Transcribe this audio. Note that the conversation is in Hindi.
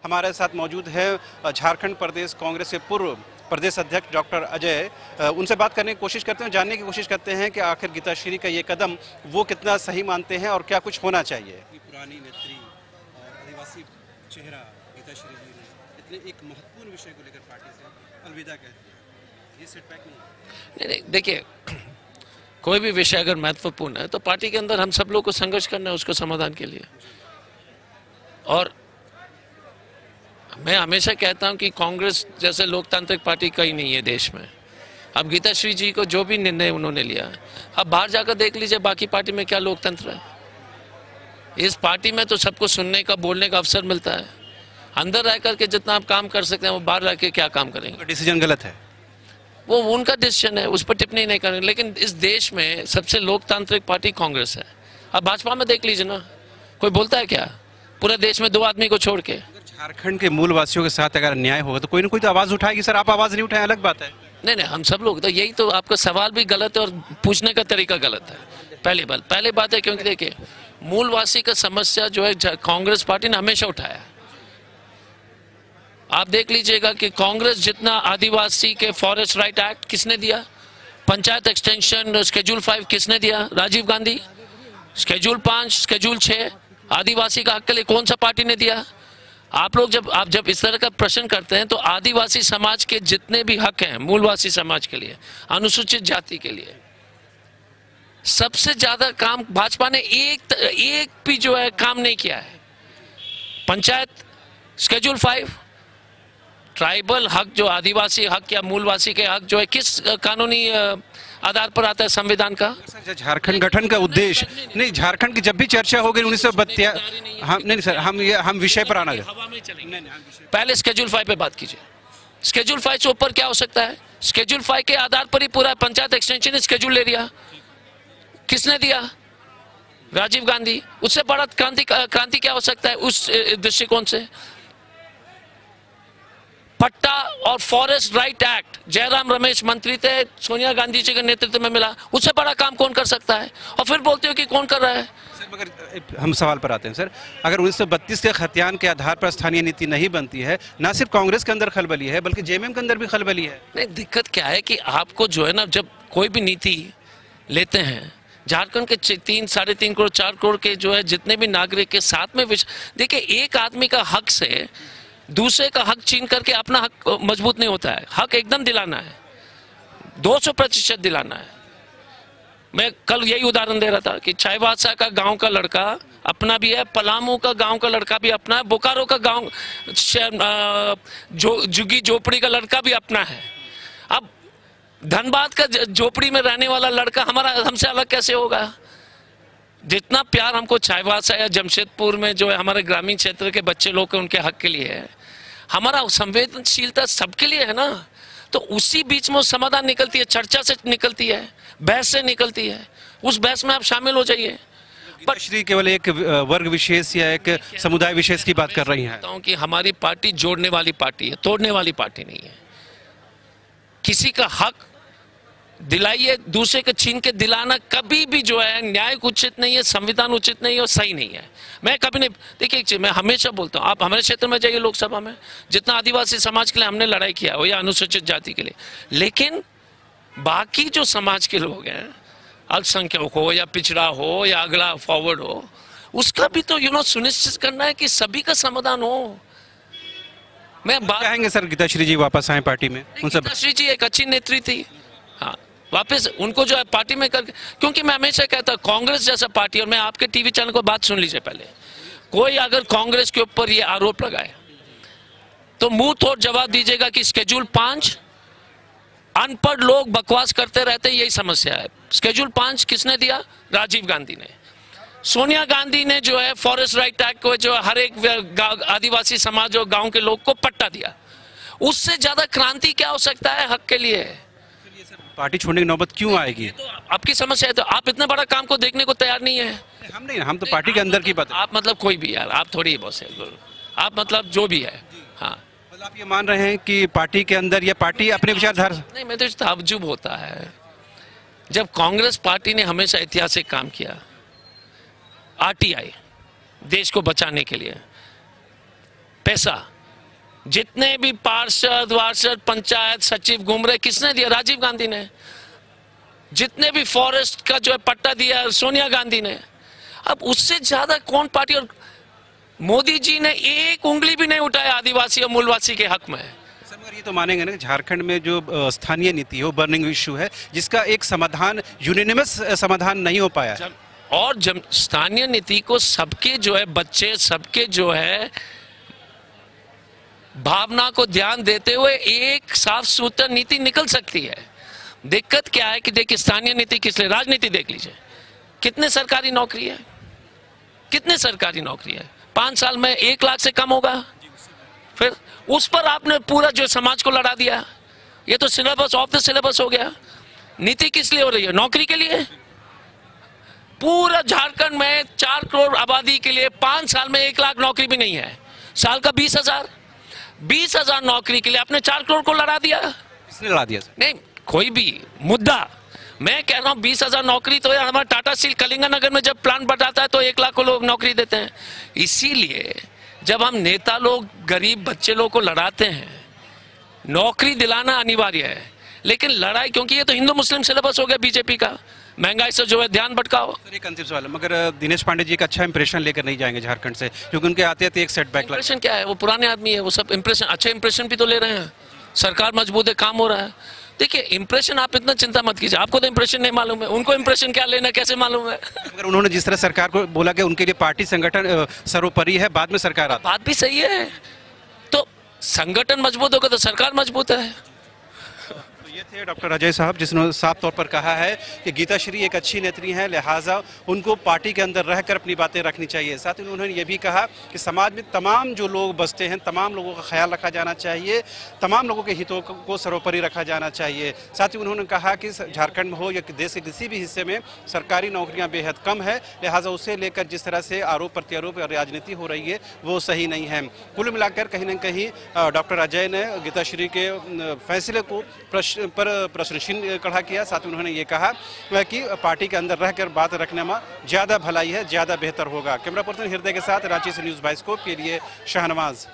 हमारे साथ मौजूद है झारखंड प्रदेश कांग्रेस के पूर्व प्रदेश अध्यक्ष डॉक्टर अजय। उनसे बात करने की कोशिश करते हैं, जानने की कोशिश करते हैं कि आखिर गीताश्री का ये कदम वो कितना सही मानते हैं और क्या कुछ होना चाहिए। पुरानी नेत्री और आदिवासी चेहरा गीताश्री जी ने इतने एक महत्वपूर्ण विषय को लेकर पार्टी से अलविदा कह दिया, ये सेटबैक नहीं? देखिए, कोई भी विषय अगर महत्वपूर्ण है तो पार्टी के अंदर हम सब लोग को संघर्ष करना है उसको समाधान के लिए। और मैं हमेशा कहता हूं कि कांग्रेस जैसे लोकतांत्रिक पार्टी कहीं नहीं है देश में। अब गीताश्री जी को जो भी निर्णय उन्होंने लिया, अब बाहर जाकर देख लीजिए बाकी पार्टी में क्या लोकतंत्र है। इस पार्टी में तो सबको सुनने का, बोलने का अवसर मिलता है। अंदर रह करके जितना आप काम कर सकते हैं वो बाहर रह के क्या काम करेंगे। डिसीजन गलत है, वो उनका डिसीजन है, उस पर टिप्पणी नहीं करेंगे। लेकिन इस देश में सबसे लोकतांत्रिक पार्टी कांग्रेस है। अब भाजपा में देख लीजिए ना, कोई बोलता है क्या पूरे देश में 2 आदमी को छोड़ के? झारखंड के मूल वासियों के साथ अगर अन्याय होगा तो कोई ना कोई तो आवाज उठाएगी। सर आप आवाज नहीं उठाए, अलग बात है। नहीं, हम सब लोग तो यही तो, आपका सवाल भी गलत है और पूछने का तरीका गलत है। पहली बात है, क्योंकि देखिए मूलवासी का समस्या जो है कांग्रेस पार्टी ने हमेशा उठाया। आप देख लीजिएगा कि कांग्रेस जितना आदिवासी के फॉरेस्ट राइट एक्ट किसने दिया, पंचायत एक्सटेंशन शेड्यूल 5 किसने दिया? राजीव गांधी। शेड्यूल 5, शेड्यूल 6 आदिवासी का हक के लिए कौन सा पार्टी ने दिया? आप लोग जब इस तरह का प्रश्न करते हैं तो आदिवासी समाज के जितने भी हक हैं मूलवासी समाज के लिए, अनुसूचित जाति के लिए, सबसे ज्यादा काम भाजपा ने एक भी जो है काम नहीं किया है। पंचायत शेड्यूल 5, ट्राइबल हक जो आदिवासी हक या मूलवासी के हक जो है किस कानूनी आधार पर आता है? संविधान का। झारखंड गठन का उद्देश्य नहीं, झारखंड की जब भी चर्चा हो गई 1932, हम नहीं सर, हम विषय पर आना है। पहले शेड्यूल 5 पे बात कीजिए। शेड्यूल 5 से ऊपर क्या हो सकता है? शेड्यूल 5 के आधार पर ही पूरा पंचायत एक्सटेंशन शेड्यूल ले लिया। किसने दिया? राजीव गांधी। उससे बड़ा क्रांति क्या हो सकता है उस दृष्टिकोण से? पट्टा और forest right act, Jairam Ramesh मंत्री थे, सोनिया गांधी जी के नेतृत्व में मिला। उससे बड़ा काम कौन कर सकता है? और फिर बोलते हो कि कौन कर रहा है? सर मगर हम सवाल पर आते हैं सर, अगर 1932 के खतियान के आधार पर स्थानीय नीति नहीं बनती है, ना सिर्फ कांग्रेस के अंदर खलबली है बल्कि जेएमएम के अंदर भी खलबली है। नहीं, दिक्कत क्या है कि आपको जो है ना, जब कोई भी नीति लेते हैं, झारखंड के 3, 3.5 करोड़ 4 करोड़ के जो है जितने भी नागरिक के साथ में देखिए, एक आदमी का हक से दूसरे का हक छीन करके अपना हक मजबूत नहीं होता है। हक एकदम दिलाना है, 200% दिलाना है। मैं कल यही उदाहरण दे रहा था कि चाईबासा का गांव का लड़का अपना भी है, पलामू का गांव का लड़का भी अपना है, बोकारो का गांव जुगी झोपड़ी का लड़का भी अपना है। अब धनबाद का झोपड़ी में रहने वाला लड़का हमसे अलग कैसे होगा? जितना प्यार हमको चाईबासा या जमशेदपुर में जो है हमारे ग्रामीण क्षेत्र के बच्चे लोग के उनके हक के लिए है, हमारा संवेदनशीलता सबके लिए है ना। तो उसी बीच में समाधान निकलती है, चर्चा से निकलती है, बहस से निकलती है। उस बहस में आप शामिल हो जाइए। पर श्री केवल एक वर्ग विशेष या एक समुदाय विशेष की बात कर रही हैं कि हमारी पार्टी जोड़ने वाली पार्टी है, तोड़ने वाली पार्टी नहीं है। किसी का हक दिलाइए, दूसरे को छीन के दिलाना कभी भी जो है न्याय उचित नहीं है, संविधान उचित नहीं है और सही नहीं है। मैं कभी नहीं, देखिए एक चीज मैं हमेशा बोलता हूँ, आप हमारे क्षेत्र में जाइए लोकसभा में, जितना आदिवासी समाज के लिए हमने लड़ाई किया हो या अनुसूचित जाति के लिए, लेकिन बाकी जो समाज के लोग हैं, अल्पसंख्यक हो या पिछड़ा हो या अगला फॉरवर्ड हो, उसका भी तो सुनिश्चित करना है कि सभी का समाधान हो। मैं बात कहेंगे सर गीताश्री जी वापस आए पार्टी में? गीताश्री जी एक अच्छी नेत्री थी, हाँ, वापस उनको जो है पार्टी में करके, क्योंकि मैं हमेशा कहता हूं कांग्रेस जैसा पार्टी, और मैं आपके टीवी चैनल को बात सुन लीजिए पहले, कोई अगर कांग्रेस के ऊपर ये आरोप लगाए तो मुंह तोड़ जवाब दीजिएगा कि शेड्यूल 5 अनपढ़ लोग बकवास करते रहते हैं, यही समस्या है। शेड्यूल 5 किसने दिया? राजीव गांधी ने। सोनिया गांधी ने जो है फॉरेस्ट राइट एक्ट को जो हर एक आदिवासी समाज और गांव के लोग को पट्टा दिया। उससे ज्यादा क्रांति क्या हो सकता है हक के लिए? पार्टी छोड़ने की नौबत क्यों आएगी? तो आपकी समस्या है, तो आप इतने बड़ा काम को देखने को तैयार नहीं है। हम तो पार्टी के अंदर की बात। आप मतलब कोई भी यार, आप थोड़ी बॉस है, आप मतलब जो भी है। हाँ, मतलब आप ये मान रहे हैं कि पार्टी के अंदर या पार्टी अपने विचारधारा? नहीं, मैं तो ताज्जुब होता है जब कांग्रेस पार्टी ने हमेशा ऐतिहासिक काम किया, आरटीआई देश को बचाने के लिए, पैसा जितने भी पार्षद वार्षद पंचायत सचिव घूम रहे, किसने दिया? राजीव गांधी ने। जितने भी फॉरेस्ट का जो है पट्टा दिया, सोनिया गांधी ने। अब उससे ज्यादा कौन पार्टी? और मोदी जी ने एक उंगली भी नहीं उठाया आदिवासी और मूलवासी के हक में। सर मगर ये तो मानेंगे ना कि झारखंड में जो स्थानीय नीति है वो बर्निंग इशू है, जिसका एक समाधान यूनिनिमस समाधान नहीं हो पाया। और जब स्थानीय नीति को सबके जो है बच्चे, सबके जो है भावना को ध्यान देते हुए एक साफ सुथरा नीति निकल सकती है। दिक्कत क्या है कि देखिए स्थानीय नीति किस लिए? राजनीति देख लीजिए, कितने सरकारी नौकरी है, कितने सरकारी नौकरी है? 5 साल में 1 लाख से कम होगा। फिर उस पर आपने पूरा जो समाज को लड़ा दिया। ये तो सिलेबस ऑफ द सिलेबस हो गया। नीति किस लिए हो रही है? नौकरी के लिए। पूरा झारखंड में 4 करोड़ आबादी के लिए 5 साल में 1 लाख नौकरी भी नहीं है। साल का 20,000 नौकरी के लिए आपने 4 करोड़ को लड़ा दिया। किसने लड़ा दिया? नहीं, कोई भी मुद्दा, मैं कह रहा हूँ 20,000 नौकरी तो हमारा टाटा स्टील कलिंगनगर में जब प्लांट बढ़ाता है तो 1 लाख को लोग नौकरी देते हैं। इसीलिए जब हम नेता लोग गरीब बच्चे लोग को लड़ाते हैं, नौकरी दिलाना अनिवार्य है, लेकिन लड़ाई, क्योंकि ये तो हिंदू मुस्लिम सिलेबस हो गया बीजेपी का, महंगाई से जो है ध्यान भटकाओ। सर एक अंतिम सवाल है, मगर दिनेश पांडे जी का अच्छा इंप्रेशन लेकर नहीं जाएंगे झारखंड से, क्योंकि उनके आते आते एक सेटबैक लगा। इंप्रेशन क्या है? वो पुराने आदमी है, वो सब इंप्रेशन, अच्छे इंप्रेशन भी तो ले रहे हैं। सरकार मजबूत है, काम हो रहा है। देखिए इंप्रेशन आप इतना चिंता मत कीजिए, आपको तो इंप्रेशन नहीं मालूम है, उनको इंप्रेशन क्या लेना कैसे मालूम है? मगर उन्होंने जिस तरह सरकार को बोला कि उनके लिए पार्टी संगठन सर्वोपरि है, बाद में सरकार आता। बात भी सही है, तो संगठन मजबूत होगा तो सरकार मजबूत है। ये थे डॉक्टर अजय साहब, जिन्होंने साफ तौर पर कहा है कि गीताश्री एक अच्छी नेत्री हैं, लिहाजा उनको पार्टी के अंदर रहकर अपनी बातें रखनी चाहिए। साथ ही उन्होंने ये भी कहा कि समाज में तमाम जो लोग बसते हैं, तमाम लोगों का ख्याल रखा जाना चाहिए, तमाम लोगों के हितों को सर्वोपरि रखा जाना चाहिए। साथ ही उन्होंने कहा कि झारखंड में हो या देश के किसी भी हिस्से में सरकारी नौकरियाँ बेहद कम है, लिहाजा उसे लेकर जिस तरह से आरोप प्रत्यारोप और राजनीति हो रही है वो सही नहीं है। कुल मिलाकर कहीं न कहीं डॉक्टर अजय ने गीताश्री के फैसले को प्रश्न चिन्ह खड़ा किया। साथ ही उन्होंने ये कहा कि पार्टी के अंदर रहकर बात रखने में ज़्यादा भलाई है, ज़्यादा बेहतर होगा। कैमरा पर्सन हृदय के साथ रांची से न्यूज़ बाइस्कोप के लिए शाहनवाज।